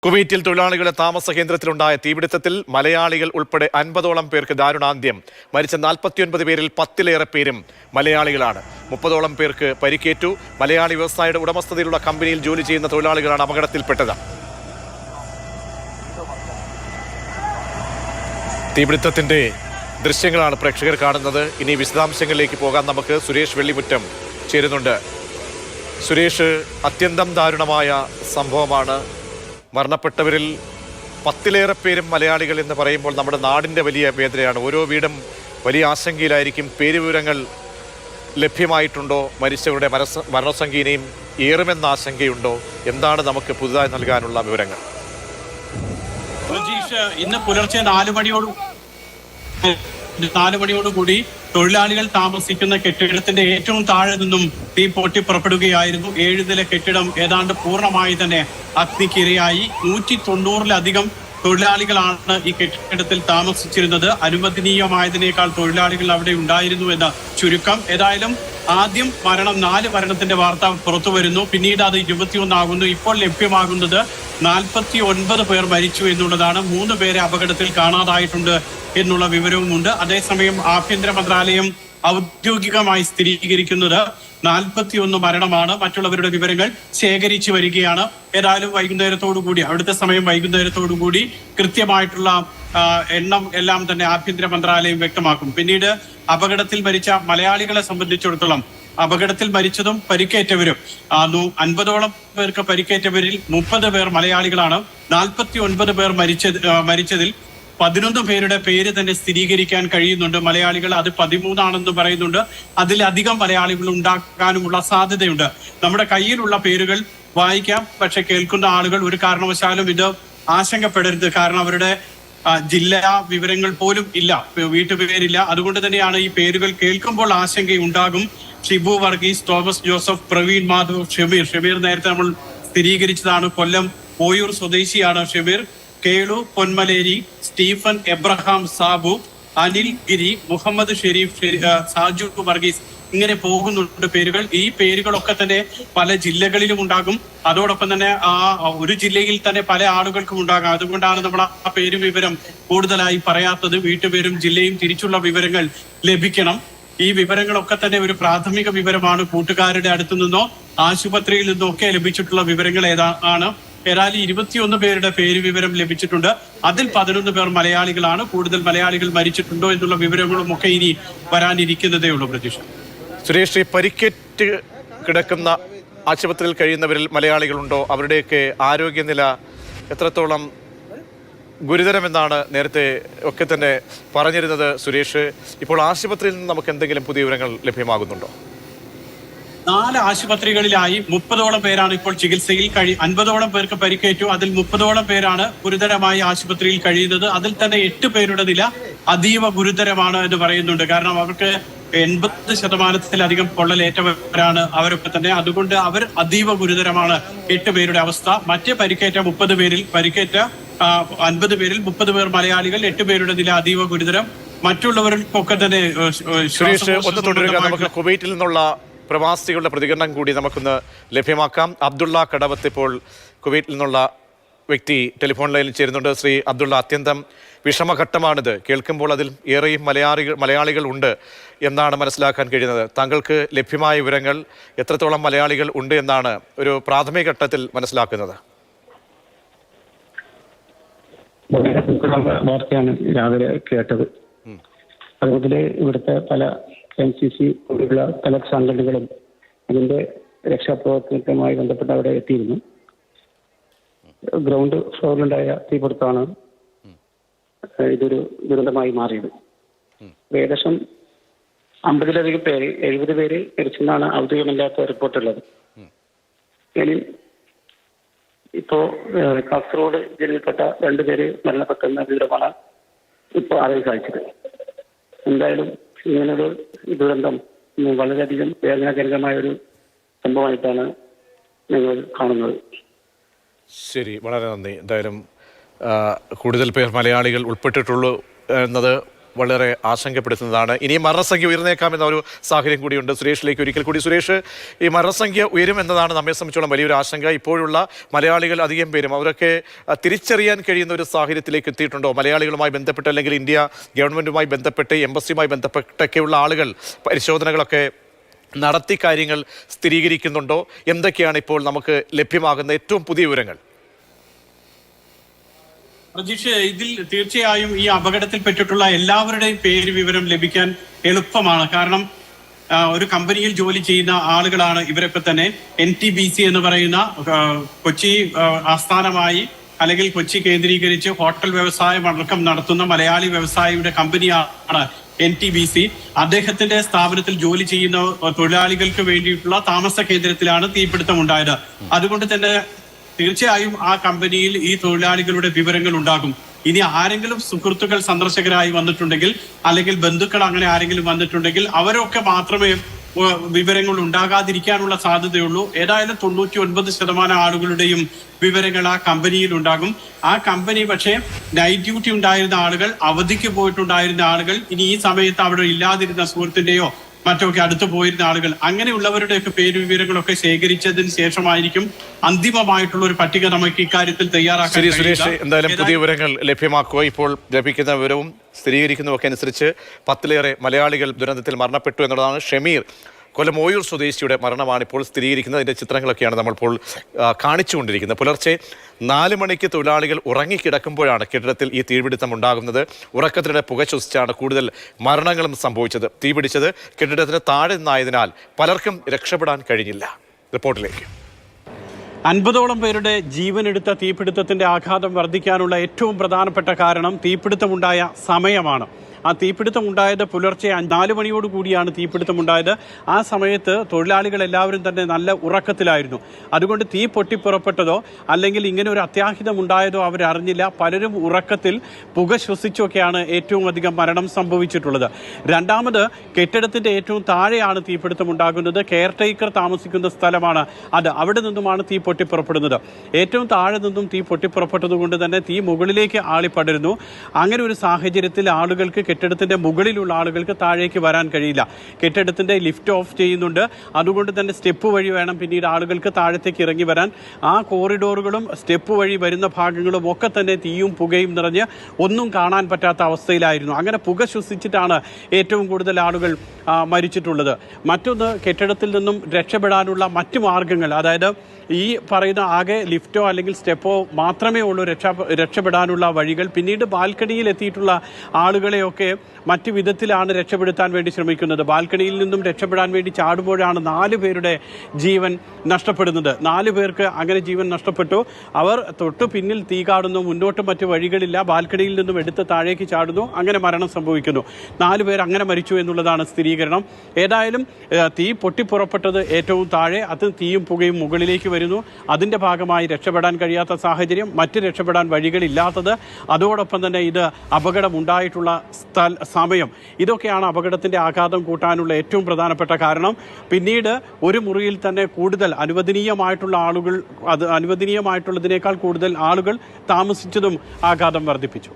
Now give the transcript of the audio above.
കുവൈറ്റിൽ തൊഴിലാളികളുടെ താമസ കേന്ദ്രത്തിലുണ്ടായ തീപിടുത്തത്തിൽ മലയാളികൾ ഉൾപ്പെടെ 50ഓളം പേർക്ക് ദാരുണാന്ത്യം. മരിച്ച 49 പേരിൽ 10-ലേറെ പേരും മലയാളികളാണ്. 30ഓളം പേർക്ക് പരിക്കേറ്റു. മലയാളി വ്യവസായിയുടെ ഉടമസ്ഥതയിലുള്ള കമ്പനിയിൽ ജോലി ചെയ്യുന്ന തൊഴിലാളികളാണ് അപകടത്തിൽപ്പെട്ടത്. തീപിടുത്തത്തിന്റെ ദൃശ്യങ്ങളാണ് പ്രേക്ഷകർ കാണുന്നത്. ഇനി വിശദാംശങ്ങളിലേക്ക് പോകാൻ നമുക്ക് സുരേഷ് വെള്ളിമുറ്റം ചേരുന്നുണ്ട്. സുരേഷ്, അത്യന്തം ദാരുണമായ സംഭവമാണ്. മരണപ്പെട്ടവരിൽ 10-ലേറെ പേരും മലയാളികൾ എന്ന് പറയുമ്പോൾ നമ്മുടെ നാടിൻ്റെ വലിയ വേദനയാണ്. ഓരോ വീടും വലിയ ആശങ്കയിലായിരിക്കും. പേരുവിവരങ്ങൾ ലഭ്യമായിട്ടുണ്ടോ? മരിച്ചവരുടെ മരണസംഖ്യയും ഏറുമെന്ന ആശങ്കയുണ്ടോ? എന്താണ് നമുക്ക് പുതുതായി നൽകാനുള്ള വിവരങ്ങൾ? ഇന്ന് പുലർച്ചെ 4 മണിയോടുകൂടി തൊഴിലാളികൾ താമസിക്കുന്ന കെട്ടിടത്തിന്റെ ഏറ്റവും താഴെ നിന്നും തീ പൊട്ടി പുറപ്പെടുകയായിരുന്നു. 7 നില കെട്ടിടം ഏതാണ്ട് പൂർണ്ണമായി തന്നെ അഗ്നിക്കിരയായി. 190-ലധികം തൊഴിലാളികളാണ് ഈ കെട്ടിടത്തിൽ താമസിച്ചിരുന്നത്. അനുവദനീയമായതിനേക്കാൾ തൊഴിലാളികൾ അവിടെ ഉണ്ടായിരുന്നു എന്ന ചുരുക്കം. ഏതായാലും ആദ്യം 4 മരണത്തിന്റെ വാർത്ത പുറത്തു വരുന്നു. പിന്നീട് അത് 21 ആകുന്നു. ഇപ്പോൾ ലഭ്യമാകുന്നത് 49 പേർ മരിച്ചു എന്നുള്ളതാണ്. 3 പേരെ അപകടത്തിൽ കാണാതായിട്ടുണ്ട് എന്നുള്ള വിവരവുമുണ്ട്. അതേസമയം ആഭ്യന്തര മന്ത്രാലയം ഔദ്യോഗികമായി സ്ഥിരീകരിക്കുന്നത് 41 മരണമാണ്. മറ്റുള്ളവരുടെ വിവരങ്ങൾ ശേഖരിച്ചു വരികയാണ്. ഏതായാലും അവിടുത്തെ സമയം വൈകുന്നേരത്തോടുകൂടി കൃത്യമായിട്ടുള്ള എണ്ണം എല്ലാം തന്നെ ആഭ്യന്തര മന്ത്രാലയം വ്യക്തമാക്കും. പിന്നീട് അപകടത്തിൽ മരിച്ച മലയാളികളെ സംബന്ധിച്ചിടത്തോളം അപകടത്തിൽ മരിച്ചതും പരിക്കേറ്റവരും 50ഓളം പേർക്ക് പരിക്കേറ്റവരിൽ 30 പേർ മലയാളികളാണ്. 49 പേർ മരിച്ചതിൽ 11 പേരുടെ പേര് തന്നെ സ്ഥിരീകരിക്കാൻ കഴിയുന്നുണ്ട്. മലയാളികൾ അത് 13 ആണെന്ന് പറയുന്നുണ്ട്. അതിലധികം മലയാളികൾ ഉണ്ടാകാനുമുള്ള സാധ്യതയുണ്ട്. നമ്മുടെ കയ്യിലുള്ള പേരുകൾ വായിക്കാം, പക്ഷെ കേൾക്കുന്ന ആളുകൾ ഒരു കാരണവശാലും ഇത് ആശങ്കപ്പെടരുത്. കാരണം അവരുടെ ജില്ലാ വിവരങ്ങൾ പോലും ഇല്ല, വീട്ടുപേരില്ല. അതുകൊണ്ട് തന്നെയാണ് ഈ പേരുകൾ കേൾക്കുമ്പോൾ ആശങ്കയുണ്ടാകും. ഷിബു വർഗീസ്, തോമസ് ജോസഫ്, പ്രവീൺ മാധവ്, ഷമീർ നേരത്തെ നമ്മൾ സ്ഥിരീകരിച്ചതാണ്. കൊല്ലം ഓയൂർ സ്വദേശിയാണ് ഷമീർ. കേളു പൊന്മലേരി, സ്റ്റീഫൻ എബ്രഹാം സാബു, അനിൽ ഗിരി, മുഹമ്മദ് ഷെരീഫ്, സാജു വർഗീസ്, ഇങ്ങനെ പോകുന്നുണ്ട് പേരുകൾ. ഈ പേരുകളൊക്കെ തന്നെ പല ജില്ലകളിലും ഉണ്ടാകും. അതോടൊപ്പം തന്നെ ഒരു ജില്ലയിൽ തന്നെ പല ആളുകൾക്കും ഉണ്ടാകാം. അതുകൊണ്ടാണ് നമ്മൾ ആ പേരും വിവരം കൂടുതലായി പറയാത്തത്. വീട്ടുപേരും ജില്ലയും തിരിച്ചുള്ള വിവരങ്ങൾ ലഭിക്കണം. ഈ വിവരങ്ങളൊക്കെ തന്നെ ഒരു പ്രാഥമിക വിവരമാണ്. കൂട്ടുകാരുടെ അടുത്തു നിന്നോ ആശുപത്രിയിൽ നിന്നോ ഒക്കെ ലഭിച്ചിട്ടുള്ള വിവരങ്ങൾ ഏതാണ്. ഏതായാലും 21 പേരുടെ പേര് വിവരം ലഭിച്ചിട്ടുണ്ട്. അതിൽ 11 പേർ മലയാളികളാണ്. കൂടുതൽ മലയാളികൾ മരിച്ചിട്ടുണ്ടോ എന്നുള്ള വിവരങ്ങളും ഒക്കെ ഇനി വരാനിരിക്കുന്നതേ ഉള്ളൂ. പ്രതീക്ഷ. സുരേഷ്, പരിക്കേറ്റ് കിടക്കുന്ന ആശുപത്രിയിൽ കഴിയുന്നവരിൽ മലയാളികളുണ്ടോ? അവരുടെയൊക്കെ ആരോഗ്യനില എത്രത്തോളം ഗുരുതരമെന്നാണ് നേരത്തെ ഒക്കെ തന്നെ പറഞ്ഞിരുന്നത് സുരേഷ്. ഇപ്പോൾ ആശുപത്രിയിൽ നിന്ന് നമുക്ക് എന്തെങ്കിലും പുതിയ വിവരങ്ങൾ ലഭ്യമാകുന്നുണ്ടോ? 4 ആശുപത്രികളിലായി 30ഓളം പേരാണ് ഇപ്പോൾ ചികിത്സയിൽ 50ഓളം പേർക്ക് പരിക്കേറ്റു. അതിൽ 30ഓളം പേരാണ് ഗുരുതരമായി ആശുപത്രിയിൽ കഴിയുന്നത്. അതിൽ തന്നെ 8 പേരുടെ നില അതീവ ഗുരുതരമാണ് എന്ന് പറയുന്നുണ്ട്. കാരണം അവർക്ക് 80% പൊള്ളലേറ്റവരാണ് അവരൊക്കെ തന്നെ. അതുകൊണ്ട് അവർ അതീവ ഗുരുതരമാണ് 8 പേരുടെ അവസ്ഥ. മറ്റ് പരിക്കേറ്റ 50 പേരിൽ 50 പേരിൽ 30 പേർ മലയാളികൾ, 8 പേരുടെ നില അതീവ ഗുരുതരം. മറ്റുള്ളവർക്കൊക്കെ തന്നെ സുരേഷ് ഒന്ന് തുടരുക. നമുക്ക് കുവൈറ്റിൽ നിന്നുള്ള പ്രവാസികളുടെ പ്രതികരണം കൂടി നമുക്കൊന്ന് ലഭ്യമാക്കാം. അബ്ദുള്ള കടവത്ത് ഇപ്പോൾ കുവൈറ്റിൽ നിന്നുള്ള വ്യക്തി ടെലിഫോൺ ലൈനിൽ ചേരുന്നുണ്ട്. ശ്രീ അബ്ദുള്ള, അത്യന്തം വിഷമഘട്ടമാണിത്. കേൾക്കുമ്പോൾ അതിൽ ഏറെയും മലയാളികൾ ഉണ്ട് എന്നാണ് മനസ്സിലാക്കാൻ കഴിയുന്നത്. താങ്കൾക്ക് ലഭ്യമായ വിവരങ്ങൾ എത്രത്തോളം മലയാളികൾ ഉണ്ട് എന്നാണ് ഒരു പ്രാഥമിക ഘട്ടത്തിൽ മനസ്സിലാക്കുന്നത്? വാർത്തയാണ് രാവിലെ കേട്ടത്. അതുപോലെ ഇവിടുത്തെ പല NCC പോലുള്ള പല സംഘടനകളും അതിന്റെ രക്ഷാപ്രവർത്തനവുമായി ബന്ധപ്പെട്ട് അവിടെ എത്തിയിരുന്നു. ഗ്രൗണ്ട് ഫ്ലോറിലുണ്ടായ തീപിടുത്തമാണ് ഇതൊരു ദുരന്തമായി മാറിയത്. ഏകദേശം 50-ലധികം പേര്, 70 പേര് മരിച്ചെന്നാണ് ഔദ്യോഗികമില്ലാത്ത റിപ്പോർട്ടുള്ളത്. ഇനി ഇപ്പോ കാസർഗോഡ് ജില്ലയിൽപ്പെട്ട 2 പേര് മരണപ്പെട്ടെന്ന വിവരമാണ് ഇപ്പോൾ അറിയാൻ സാധിച്ചത്. എന്തായാലും ഇങ്ങനൊരു ദുരന്തം വളരെയധികം വേദനാജനകമായ ഒരു സംഭവമായിട്ടാണ് ഞങ്ങൾ കാണുന്നത്. ശരി, വളരെ നന്ദി. എന്തായാലും കൂടുതൽ പേർ മലയാളികൾ ഉൾപ്പെട്ടിട്ടുള്ളൂ എന്നത് വളരെ ആശങ്കപ്പെടുത്തുന്നതാണ്. ഇനിയും മരണസംഖ്യ ഉയർന്നേക്കാമെന്ന ഒരു സാഹചര്യം കൂടിയുണ്ട്. സുരേഷിലേക്ക് ഒരിക്കൽ കൂടി. സുരേഷ്, ഈ മരണസംഖ്യ ഉയരുമെന്നതാണ് നമ്മെ സംബന്ധിച്ചോളം വലിയൊരു ആശങ്ക. ഇപ്പോഴുള്ള മലയാളികൾ അധികം പേരും അവരൊക്കെ തിരിച്ചറിയാൻ കഴിയുന്ന ഒരു സാഹചര്യത്തിലേക്ക് എത്തിയിട്ടുണ്ടോ? മലയാളികളുമായി ബന്ധപ്പെട്ട് അല്ലെങ്കിൽ ഇന്ത്യ ഗവൺമെൻറ്റുമായി ബന്ധപ്പെട്ട് എംബസിയുമായി ബന്ധപ്പെട്ടൊക്കെയുള്ള ആളുകൾ പരിശോധനകളൊക്കെ നടത്തി കാര്യങ്ങൾ സ്ഥിരീകരിക്കുന്നുണ്ടോ? എന്തൊക്കെയാണ് ഇപ്പോൾ നമുക്ക് ലഭ്യമാകുന്ന ഏറ്റവും പുതിയ വിവരങ്ങൾ? പ്രജീഷ്, ഇതിൽ തീർച്ചയായും ഈ അപകടത്തിൽപ്പെട്ടിട്ടുള്ള എല്ലാവരുടെയും പേര് വിവരം ലഭിക്കാൻ എളുപ്പമാണ്. കാരണം ഒരു കമ്പനിയിൽ ജോലി ചെയ്യുന്ന ആളുകളാണ് ഇവരൊക്കെ തന്നെ. NTBC എന്ന് പറയുന്ന കൊച്ചി ആസ്ഥാനമായി അല്ലെങ്കിൽ കൊച്ചി കേന്ദ്രീകരിച്ച് ഹോട്ടൽ വ്യവസായം അടക്കം നടത്തുന്ന മലയാളി വ്യവസായിയുടെ കമ്പനിയാണ് NTBC. അദ്ദേഹത്തിന്റെ സ്ഥാപനത്തിൽ ജോലി ചെയ്യുന്ന തൊഴിലാളികൾക്ക് വേണ്ടിയിട്ടുള്ള താമസ കേന്ദ്രത്തിലാണ് തീപിടുത്തം ഉണ്ടായത്. അതുകൊണ്ട് തന്നെ തീർച്ചയായും ആ കമ്പനിയിൽ ഈ തൊഴിലാളികളുടെ വിവരങ്ങൾ ഉണ്ടാകും. ഇനി ആരെങ്കിലും സുഹൃത്തുക്കൾ സന്ദർശകരായി വന്നിട്ടുണ്ടെങ്കിൽ അല്ലെങ്കിൽ ബന്ധുക്കൾ അങ്ങനെ ആരെങ്കിലും വന്നിട്ടുണ്ടെങ്കിൽ അവരൊക്കെ മാത്രമേ വിവരങ്ങൾ ഉണ്ടാകാതിരിക്കാനുള്ള സാധ്യതയുള്ളൂ. ഏതായാലും 99% ആളുകളുടെയും വിവരങ്ങൾ ആ കമ്പനിയിൽ ഉണ്ടാകും. ആ കമ്പനി പക്ഷേ നൈറ്റ് ഡ്യൂട്ടി ഉണ്ടായിരുന്ന ആളുകൾ, അവധിക്ക് പോയിട്ടുണ്ടായിരുന്ന ആളുകൾ, ഇനി ഈ സമയത്ത് അവിടെ ഇല്ലാതിരുന്ന സുഹൃത്തിന്റെയോ മറ്റൊക്കെ അടുത്ത് പോയിരുന്ന ആളുകൾ, അങ്ങനെയുള്ളവരുടെയൊക്കെ പേര് വിവരങ്ങളൊക്കെ ശേഖരിച്ചതിന് ശേഷമായിരിക്കും അന്തിമമായിട്ടുള്ള ഒരു പട്ടിക നമുക്ക് ഇക്കാര്യത്തിൽ തയ്യാറാക്കാൻ. സുരേഷ്, എന്തായാലും പുതിയ വിവരങ്ങൾ ലഭ്യമാക്കുക. ഇപ്പോൾ ലഭിക്കുന്ന വിവരവും സ്ഥിരീകരിക്കുന്നതൊക്കെ അനുസരിച്ച് 10ലേറെ മലയാളികൾ ദുരന്തത്തിൽ മരണപ്പെട്ടു എന്നുള്ളതാണ്. ഷമീർ, കൊല്ലം ഓയൂർ സ്വദേശിയുടെ മരണമാണ് ഇപ്പോൾ സ്ഥിരീകരിക്കുന്നത്. അതിൻ്റെ ചിത്രങ്ങളൊക്കെയാണ് നമ്മളിപ്പോൾ കാണിച്ചുകൊണ്ടിരിക്കുന്നത്. പുലർച്ചെ 4 മണിക്ക് തൊഴിലാളികൾ ഉറങ്ങിക്കിടക്കുമ്പോഴാണ് കെട്ടിടത്തിൽ ഈ തീപിടുത്തം ഉണ്ടാകുന്നത്. ഉറക്കത്തിനിടെ പുക ശ്വസിച്ചാണ് കൂടുതൽ മരണങ്ങളും സംഭവിച്ചത്. തീപിടിച്ചത് കെട്ടിടത്തിന് താഴെ നിന്നായതിനാൽ പലർക്കും രക്ഷപ്പെടാൻ കഴിഞ്ഞില്ല. റിപ്പോർട്ടിലേക്ക്. 50ഓളം പേരുടെ ജീവനെടുത്ത തീപിടുത്തത്തിന്റെ ആഘാതം വർദ്ധിക്കാനുള്ള ഏറ്റവും പ്രധാനപ്പെട്ട കാരണം തീപിടുത്തമുണ്ടായ സമയമാണ്. ആ തീപിടുത്തം ഉണ്ടായത് പുലർച്ചെ 4 മണിയോടുകൂടിയാണ് തീപിടുത്തമുണ്ടായത്. ആ സമയത്ത് തൊഴിലാളികൾ എല്ലാവരും തന്നെ നല്ല ഉറക്കത്തിലായിരുന്നു. അതുകൊണ്ട് തീ പൊട്ടിപ്പുറപ്പെട്ടതോ അല്ലെങ്കിൽ ഇങ്ങനെ ഒരു അത്യാഹിതം ഉണ്ടായതോ അവരറിഞ്ഞില്ല. പലരും ഉറക്കത്തിൽ പുക ശ്വസിച്ചൊക്കെയാണ് ഏറ്റവും അധികം മരണം സംഭവിച്ചിട്ടുള്ളത്. രണ്ടാമത്, കെട്ടിടത്തിന്റെ ഏറ്റവും താഴെയാണ് തീപിടുത്തം ഉണ്ടാകുന്നത്. കെയർ ടേക്കർ താമസിക്കുന്ന സ്ഥലമാണ് അത്. അവിടെ നിന്നുമാണ് തീ പൊട്ടിപ്പുറപ്പെടുന്നത്. ഏറ്റവും താഴെ നിന്നും തീ പൊട്ടിപ്പുറപ്പെട്ടത് കൊണ്ട് തന്നെ തീ മുകളിലേക്ക് ആളിപ്പടരുന്നു. അങ്ങനെ ഒരു സാഹചര്യത്തിൽ ആളുകൾക്ക്, കെട്ടിടത്തിന്റെ മുകളിലുള്ള ആളുകൾക്ക് താഴേക്ക് വരാൻ കഴിയില്ല. കെട്ടിടത്തിന്റെ ലിഫ്റ്റ് ഓഫ് ചെയ്യുന്നുണ്ട്. അതുകൊണ്ട് തന്നെ സ്റ്റെപ്പ് വഴി വേണം പിന്നീട് ആളുകൾക്ക് താഴത്തേക്ക് ഇറങ്ങി വരാൻ. ആ കോറിഡോറുകളും സ്റ്റെപ്പ് വഴി വരുന്ന ഭാഗങ്ങളും ഒക്കെ തന്നെ തീയും പുകയും നിറഞ്ഞ് ഒന്നും കാണാൻ പറ്റാത്ത അവസ്ഥയിലായിരുന്നു. അങ്ങനെ പുക ശ്വസിച്ചിട്ടാണ് ഏറ്റവും കൂടുതൽ ആളുകൾ മരിച്ചിട്ടുള്ളത്. മറ്റൊന്ന്, കെട്ടിടത്തിൽ നിന്നും രക്ഷപ്പെടാനുള്ള മറ്റു മാർഗങ്ങൾ, അതായത് ഈ പറയുന്ന ആകെ ലിഫ്റ്റോ അല്ലെങ്കിൽ സ്റ്റെപ്പോ മാത്രമേ ഉള്ളൂ രക്ഷപ്പെടാനുള്ള വഴികൾ. പിന്നീട് ബാൽക്കണിയിൽ എത്തിയിട്ടുള്ള ആളുകളെയൊക്കെ മറ്റു വിധത്തിലാണ് രക്ഷപ്പെടുത്താൻ വേണ്ടി ശ്രമിക്കുന്നത്. ബാൽക്കണിയിൽ നിന്നും രക്ഷപ്പെടാൻ വേണ്ടി ചാടുമ്പോഴാണ് 4 പേരുടെ ജീവൻ നഷ്ടപ്പെടുന്നത്. 4 പേർക്ക് അങ്ങനെ ജീവൻ നഷ്ടപ്പെട്ടു. അവർ തൊട്ടു പിന്നിൽ തീ കാണുന്നു, മുന്നോട്ട് മറ്റു വഴികളില്ല, ബാൽക്കണിയിൽ നിന്നും എടുത്ത് താഴേക്ക് ചാടുന്നു, അങ്ങനെ മരണം സംഭവിക്കുന്നു. 4 പേർ അങ്ങനെ മരിച്ചു എന്നുള്ളതാണ് സ്ഥിരീകരണം. ഏതായാലും തീ പൊട്ടിപ്പുറപ്പെട്ടത് ഏറ്റവും താഴെ, അത് തീയും പുകയും മുകളിലേക്ക് വരുന്നു. അതിൻ്റെ ഭാഗമായി രക്ഷപ്പെടാൻ കഴിയാത്ത സാഹചര്യം, മറ്റ് രക്ഷപ്പെടാൻ വഴികളില്ലാത്തത്, അതോടൊപ്പം തന്നെ ഇത് അപകടമുണ്ടായിട്ടുള്ള സമയം, ഇതൊക്കെയാണ് അപകടത്തിൻ്റെ ആഘാതം കൂട്ടാനുള്ള ഏറ്റവും പ്രധാനപ്പെട്ട കാരണം. പിന്നീട് ഒരു മുറിയിൽ തന്നെ കൂടുതൽ അനുവദനീയമായിട്ടുള്ളതിനേക്കാൾ കൂടുതൽ ആളുകൾ താമസിച്ചതും ആഘാതം വർദ്ധിപ്പിച്ചു.